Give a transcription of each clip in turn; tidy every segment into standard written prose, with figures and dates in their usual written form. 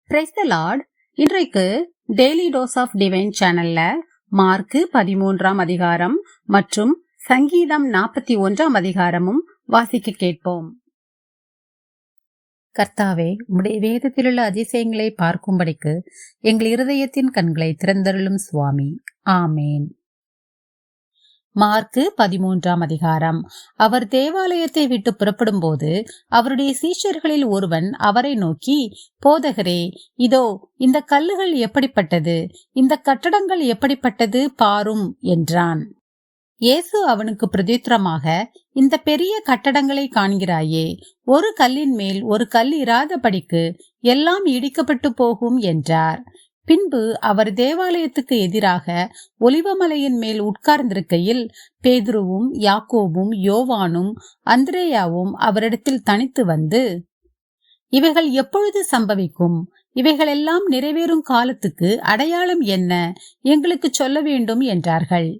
Praise the Lord. இன்றைக்கு daily dose of divine சேனல்ல mark 13ஆம் அதிகாரம் மற்றும் சங்கீதம் 41ஆம் அதிகாரமும் வாசிக்க கேட்போம். கர்த்தாவே, உம்முடைய வேதத்திலுள்ள அதிசயங்களை பார்க்கும்படிக்கு எங்கள் இருதயத்தின் கண்களை திறந்தருளும் சுவாமி. ஆமேன். மார்க்கு 13ஆம் அதிகாரம். அவர் தேவாலயத்தை விட்டு புறப்படும் போது அவருடைய சீஷர்களில் ஒருவன் அவரை நோக்கி, போதகரே, இதோ இந்த கல்லுகள் எப்படிப்பட்டது, இந்த கட்டடங்கள் எப்படிப்பட்டது பாரும் என்றான். இயேசு அவனுக்கு பிரதியுத்தரமாக, இந்த பெரிய கட்டடங்களை காண்கிறாயே, ஒரு கல்லின் மேல் ஒரு கல் இராதபடிக்கு எல்லாம் இடிக்கப்பட்டு போகும் என்றார். பின்பு அவர் தேவாலயத்துக்கு எதிராக ஒலிவமலையின் மேல் உட்கார்ந்திருக்கையில் பேதுருவும் யாக்கோபும் யோவானும் அந்திரேயாவும் அவரிடத்தில் தனித்து வந்து, இவைகள் எப்பொழுது சம்பவிக்கும்? இவைகளெல்லாம் நிறைவேறும் காலத்துக்கு அடையாளம் என்ன? எங்களுக்கு சொல்ல வேண்டும் என்றார்கள்.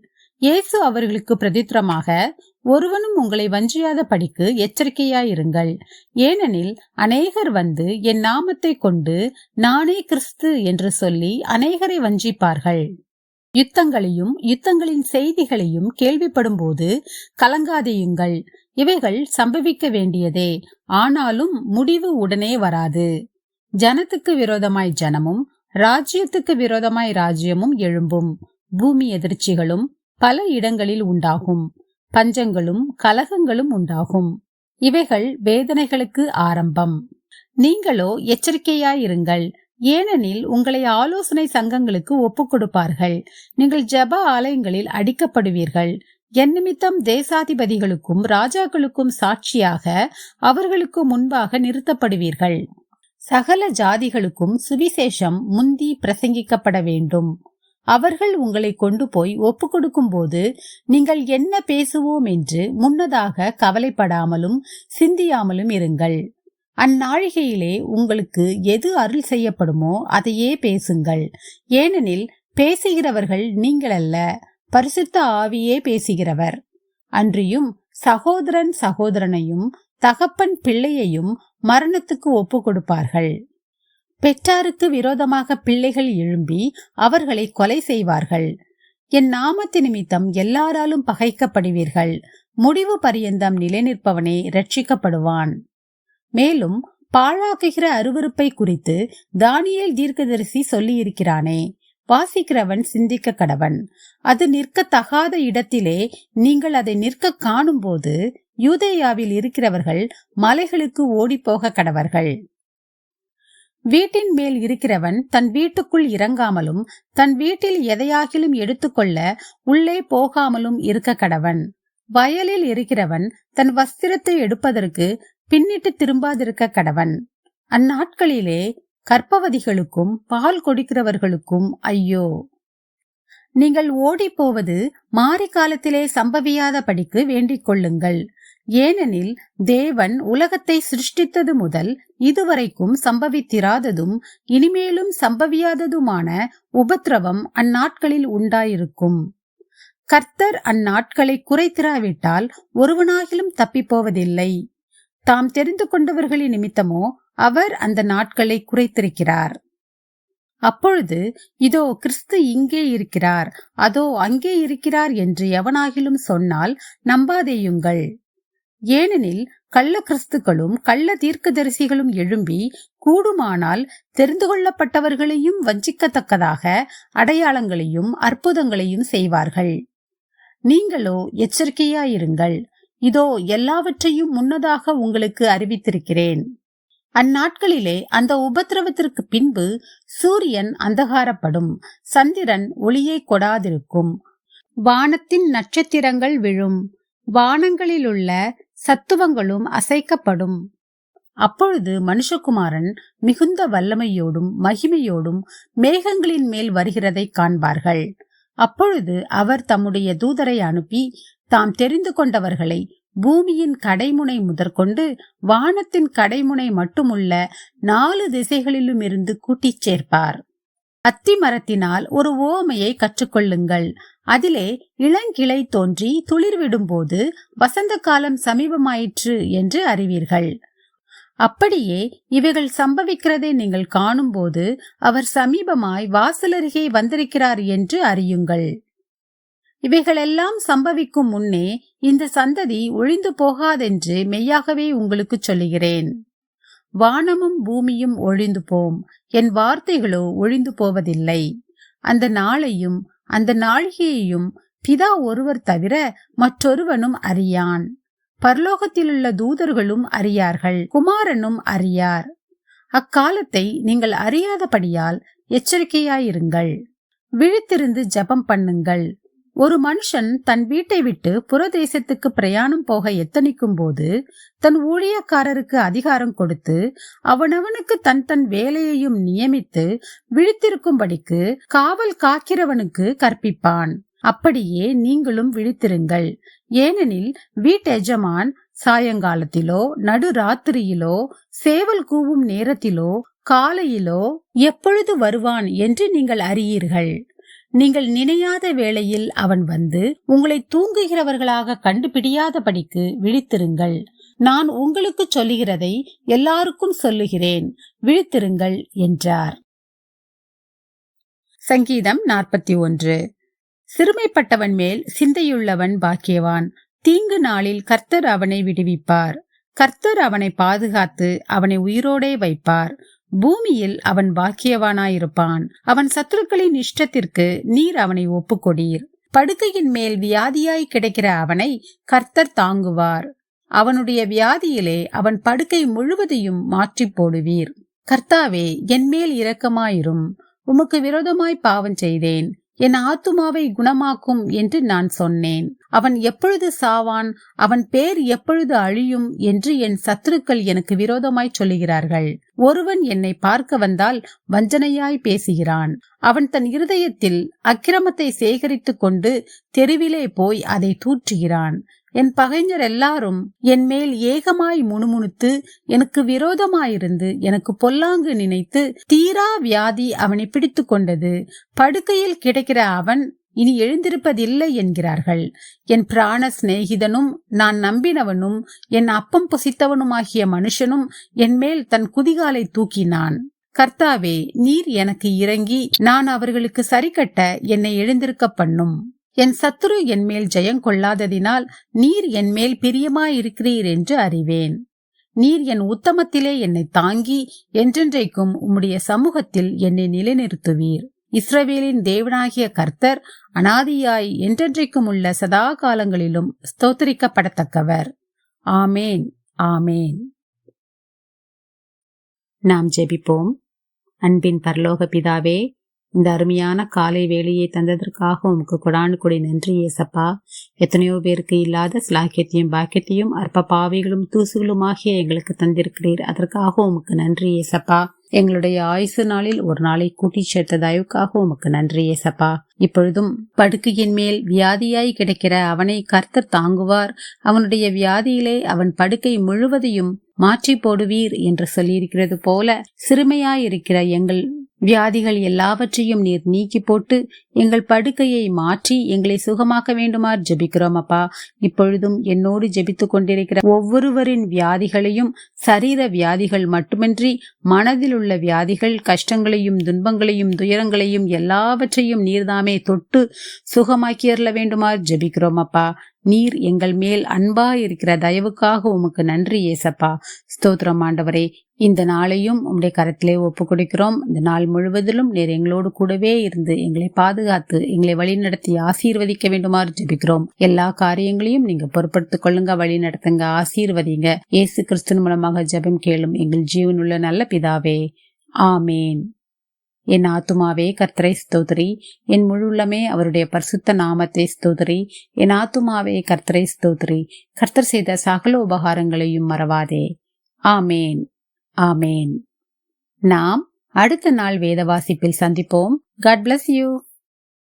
இயேசு அவர்களுக்கு பிரதித்திரமாக, ஒருவனும் உங்களை வஞ்சியாத படிக்கு எச்சரிக்கையாயிருங்கள். ஏனெனில் அநேகர் வந்து என் நாமத்தை கொண்டு நானே கிறிஸ்து என்று சொல்லி அநேகரை வஞ்சிப்பார்கள். யுத்தங்களையும் யுத்தங்களின் செய்திகளையும் கேள்விப்படும் போது கலங்காதேயுங்கள். இவைகள் சம்பவிக்க வேண்டியதே, ஆனாலும் முடிவு உடனே வராது. ஜனத்துக்கு விரோதமாய் ஜனமும் ராஜ்யத்துக்கு விரோதமாய் ராஜ்யமும் எழும்பும். பூமி எதிர்ச்சிகளும் பல இடங்களில் உண்டாகும். பஞ்சங்களும் கலகங்களும் உண்டாகும். இவைகள் வேதனைகளுக்கு ஆரம்பம். நீங்களோ எச்சரிக்கையாயிருங்கள். ஏனெனில் உங்களை ஆலோசனை சங்கங்களுக்கு ஒப்புக் கொடுப்பார்கள். நீங்கள் ஜெப ஆலயங்களில் அடிக்கப்படுவீர்கள். என் நிமித்தம் தேசாதிபதிகளுக்கும் ராஜாக்களுக்கும் சாட்சியாக அவர்களுக்கு முன்பாக நிறுத்தப்படுவீர்கள். சகல ஜாதிகளுக்கும் சுவிசேஷம் முந்தி பிரசங்கிக்கப்பட வேண்டும். அவர்கள் உங்களை கொண்டு போய் ஒப்பு கொடுக்கும் போது நீங்கள் என்ன பேசுவோம் என்று முன்னதாக கவலைப்படாமலும் சிந்தியாமலும் இருங்கள். அந்நாழிகையிலே உங்களுக்கு எது அருள் செய்யப்படுமோ அதையே பேசுங்கள். ஏனெனில் பேசுகிறவர்கள் நீங்கள் அல்ல, பரிசுத்த ஆவியே பேசுகிறவர். அன்றியும் சகோதரன் சகோதரனையும் தகப்பன் பிள்ளையையும் மரணத்துக்கு ஒப்பு கொடுப்பார்கள். பெற்றாருக்கு விரோதமாக பிள்ளைகள் எழும்பி அவர்களை கொலை செய்வார்கள். என் நாமத்து நிமித்தம் எல்லாராலும் பகைக்கப்படுவீர்கள். முடிவு பரியந்தம் நிலை நிற்பவனே ரட்சிக்கப்படுவான். மேலும் பாழாக்குகிற அருவருப்பை குறித்து தானியேல் தீர்க்கதரிசி சொல்லி இருக்கிறானே, வாசிக்கிறவன் சிந்திக்க கடவன். அது நிற்கத்தகாத இடத்திலே நீங்கள் அதை நிற்க காணும் போது யூதேயாவில் இருக்கிறவர்கள் மலைகளுக்கு ஓடிப்போக கடவர்கள். வீட்டின் மேல் இருக்கிறவன் தன் வீட்டுக்குள் இறங்காமலும் தன் வீட்டில் எதையாகிலும் எடுத்துக்கொள்ள உள்ளே போகாமலும் இருக்க கடவன். வயலில் இருக்கிறவன் தன் வஸ்திரத்தை எடுப்பதற்கு பின்னிட்டு திரும்பாதிருக்க கடவன். அந்நாட்களிலே கர்ப்பவதிகளுக்கும் பால் கொடுக்கிறவர்களுக்கும் ஐயோ! நீங்கள் ஓடி போவது மாரி காலத்திலே சம்பவியாத படிக்கு வேண்டிக் கொள்ளுங்கள். ஏனெனில் தேவன் உலகத்தை சிருஷ்டித்தது முதல் இதுவரைக்கும் சம்பவித்திராததும் இனிமேலும் சம்பவியாததுமான உபத்திரவம் அந்நாட்களில் உண்டாயிருக்கும். கர்த்தர் அந்நாட்களை குறைத்திராவிட்டால் ஒருவனாகிலும் தப்பிப்போவதில்லை. தாம் தெரிந்து கொண்டவர்களின் நிமித்தமோ அவர் அந்த நாட்களை குறைத்திருக்கிறார். அப்பொழுது இதோ கிறிஸ்து இங்கே இருக்கிறார், அதோ அங்கே இருக்கிறார் என்று எவனாகிலும் சொன்னால் நம்பாதேயுங்கள். ஏனெனில் கள்ள கிறிஸ்துக்களும் கள்ள தீர்க்கதரிசிகளும் எழும்பி கூடுமானால் தெரிந்து கொள்ளப்பட்டவர்களையும் வஞ்சிக்கத்தக்கதாக அடையாளங்களையும் அற்புதங்களையும் செய்வார்கள். நீங்களோ எச்சரிக்கையாயிருங்கள். இதோ எல்லாவற்றையும் முன்னதாக உங்களுக்கு அறிவித்திருக்கிறேன். அந்நாட்களிலே அந்த உபத்திரவத்திற்கு பின்பு சூரியன் அந்தகாரப்படும், சந்திரன் ஒளியை கொடாதிருக்கும், வானத்தின் நட்சத்திரங்கள் விழும், வானங்களிலுள்ள சத்துவங்களும் அசைக்கப்படும். அப்பொழுது மனுஷகுமாரன் மிகுந்த வல்லமையோடும் மகிமையோடும் மேகங்களின் மேல் வருகிறதை காண்பார்கள். அப்பொழுது அவர் தம்முடைய தூதரை அனுப்பி தாம் தெரிந்து கொண்டவர்களை பூமியின் கடைமுனை முதற்கொண்டு வானத்தின் கடைமுனை மட்டுமுள்ள 4 திசைகளிலும் இருந்து கூட்டிச் சேர்ப்பார். அத்தி மரத்தினால் ஒரு உவமையை கற்றுக்கொள்ளுங்கள். அதிலே இளங்கிளை தோன்றி துளிர்விடும் போது வசந்த காலம் சமீபமாயிற்று என்று அறிவீர்கள். அப்படியே இவைகள் சம்பவிக்கிறதை நீங்கள் காணும்போது அவர் சமீபமாய் வாசலருகே வந்திருக்கிறார் என்று அறியுங்கள். இவைகளெல்லாம் சம்பவிக்கும் முன்னே இந்த சந்ததி ஒழிந்து போகாதென்று மெய்யாகவே உங்களுக்கு சொல்லுகிறேன். வானமும் பூமியும் ஒழிந்து போம், என் வார்த்தைகளோ ஒழிந்து போவதில்லை. அந்த நாளையும் அந்த நாழிகையையும் பிதா ஒருவர் தவிர மற்றொருவனும் அறியான். பரலோகத்திலுள்ள தூதர்களும் அறியார்கள், குமாரனும் அறியார். அக்காலத்தை நீங்கள் அறியாதபடியால் எச்சரிக்கையாயிருங்கள். விழித்திருந்து ஜெபம் பண்ணுங்கள். ஒரு மனுஷன் தன் வீட்டை விட்டு புறதேசத்துக்கு பிரயாணம் போக எத்தனிக்கும் போது தன் ஊழியக்காரருக்கு அதிகாரம் கொடுத்து அவனவனுக்கு தன் தன் வேலையையும் நியமித்து விழித்திருக்கும்படிக்கு காவல் காக்கிறவனுக்கு கற்பிப்பான். அப்படியே நீங்களும் விழித்திருங்கள். ஏனெனில் வீட்டெஜமான் சாயங்காலத்திலோ நடுராத்திரியிலோ சேவல் கூவும் நேரத்திலோ காலையிலோ எப்பொழுது வருவான் என்று நீங்கள் அறியீர்கள். நீங்கள் நினையாத வேளையில் அவன் வந்து உங்களை தூங்குகிறவர்களாக கண்டுபிடியாதபடிக்கு விழித்திருங்கள். நான் உங்களுக்கு சொல்லுகிறதை எல்லாருக்கும் சொல்லுகிறேன், விழித்திருங்கள் என்றார். சங்கீதம் 41. சிறுமைப்பட்டவன் மேல் சிந்தையுள்ளவன் பாக்கியவான். தீங்கு நாளில் கர்த்தர் அவனை விடுவிப்பார். கர்த்தர் அவனை பாதுகாத்து அவனை உயிரோடே வைப்பார். பூமியில் அவன் பாக்கியவானாயிருப்பான். அவன் சத்துருக்களின் இஷ்டத்திற்கு நீர் அவனை ஒப்புக்கொடீர். படுக்கையின் மேல் வியாதியாய் கிடைக்கிற அவனை கர்த்தர் தாங்குவார். அவனுடைய வியாதியிலே அவன் படுக்கை முழுவதையும் மாற்றி போடுவீர். கர்த்தாவே, என் மேல் இரக்கமாயிரும். உமக்கு விரோதமாய் பாவம் செய்தேன். என் ஆத்துமாவை குணமாக்கும் என்று நான் சொன்னேன். அவன் எப்பொழுது சாவான், அவன் பேர் எப்பொழுது அழியும் என்று என் சத்துருக்கள் எனக்கு விரோதமாய் சொல்லுகிறார்கள். ஒருவன் என்னை பார்க்க வந்தால் வஞ்சனையாய் பேசுகிறான். அவன் தன் இருதயத்தில் அக்கிரமத்தை சேகரித்துக் கொண்டு தெருவிலே போய் அதை தூற்றுகிறான். என் பகைஞர் எல்லாரும் என் மேல் ஏகமாய் முணுமுணுத்து எனக்கு விரோதமாயிருந்து எனக்கு பொல்லாங்கு நினைத்து தீரா வியாதி அவனை பிடித்து கொண்டது. படுக்கையில் கிடக்கிற அவன் இனி எழுந்திருப்பதில்லை என்கிறார்கள். என் பிராண சிநேகிதனும் நான் நம்பினவனும் என் அப்பம் புசித்தவனுமாகிய மனுஷனும் என் மேல் தன் குதிகாலை தூக்கினான். கர்த்தாவே, நீர் எனக்கு இறங்கி நான் அவர்களுக்கு சரிக்கட்ட என்னை எழுந்திருக்க பண்ணும். என் சத்துரு என் மேல் ஜெயம் கொள்ளாததினால் நீர் என் மேல் பிரியமாயிருக்கிறீர் என்று அறிவேன். நீர் என் உத்தமத்திலே என்னை தாங்கி என்றென்றைக்கும் உம்முடைய சமூகத்தில் என்னை நிலைநிறுத்துவீர். இஸ்ரவேலின் தேவனாகிய கர்த்தர் அனாதியாய் என்றென்றைக்கும் உள்ள சதா காலங்களிலும் ஸ்தோத்திரிக்கப்படத்தக்கவர். ஆமேன், ஆமேன். நாம் ஜெபிப்போம். அன்பின் பரலோக பிதாவே, இந்த அருமையான காலை வேளையை தந்ததற்காக உமக்கு கொடானு கொடி நன்றி ஏசப்பா. எத்தனையோ பேருக்கு இல்லாத ஸ்லாக்கியத்தையும் பாக்கியத்தையும் அற்ப பாவிகளும் தூசுகளுமாகிய எங்களுக்கு தந்திருக்கிறீர். அதற்காக உமக்கு நன்றி ஏசப்பா. எங்களுடைய ஆயுசு நாளில் ஒரு நாளை கூட்டி சேர்த்த தயவுக்காக உமக்கு நன்றி ஏசப்பா. இப்பொழுதும் படுக்கையின் மேல் வியாதியாய் கிடைக்கிற அவனை கர்த்தர் தாங்குவார். அவனுடைய வியாதியிலே அவன் படுக்கை முழுவதையும் மாற்றி போடுவீர் என்று சொல்லியிருக்கிறது போல சிறுமையாயிருக்கிற எங்கள் வியாதிகள் எல்லாவற்றையும் நீர் நீக்கி போட்டு எங்கள் படுக்கையை மாற்றி எங்களை சுகமாக்க வேண்டுமாறு ஜெபிக்கிறோம் அப்பா. இப்பொழுதும் என்னோடு ஜெபித்துக் கொண்டிருக்கிற ஒவ்வொருவரின் வியாதிகளையும் சரீர வியாதிகள் மட்டுமின்றி மனதில் உள்ள வியாதிகள், கஷ்டங்களையும் துன்பங்களையும் துயரங்களையும் எல்லாவற்றையும் நீர்தாமே தொட்டு சுகமாக்கியறல வேண்டுமாறு ஜெபிக்கிறோம் அப்பா. நீர் எங்கள் மேல் அன்பா இருக்கிற தயவுக்காக உமக்கு நன்றி ஏசப்பா. ஸ்தோத்திரம் ஆண்டவரே. இந்த நாளையும் உம்முடைய கரத்திலே ஒப்பு கொடுக்கிறோம். இந்த நாள் முழுவதிலும் நீர் எங்களோடு கூடவே இருந்து எங்களை பாதுகாத்து எங்களை வழிநடத்தி ஆசீர்வதிக்க வேண்டுமாறு ஜெபிக்கிறோம். எல்லா காரியங்களையும் நீங்க பொறுப்படுத்திக் கொள்ளுங்க, வழி நடத்துங்க, ஆசீர்வதிங்க. இயேசு கிறிஸ்துவின் மூலமாக ஜெபம் கேளும் எங்கள் ஜீவனுள்ள நல்ல பிதாவே, ஆமேன். என் ஆத்துமாவே கர்த்தரை ஸ்தோத்திரி, என் முழுள்ளமே அவருடைய பரிசுத்த நாமத்தை ஸ்தோத்திரி. என் ஆத்துமாவே கர்த்தரை ஸ்தோத்திரி, கர்த்தர் செய்த சகல உபகாரங்களையும் மறவாதே. ஆமேன், ஆமேன். நாம் அடுத்த நாள் வேத வாசிப்பில் சந்திப்போம். God bless you.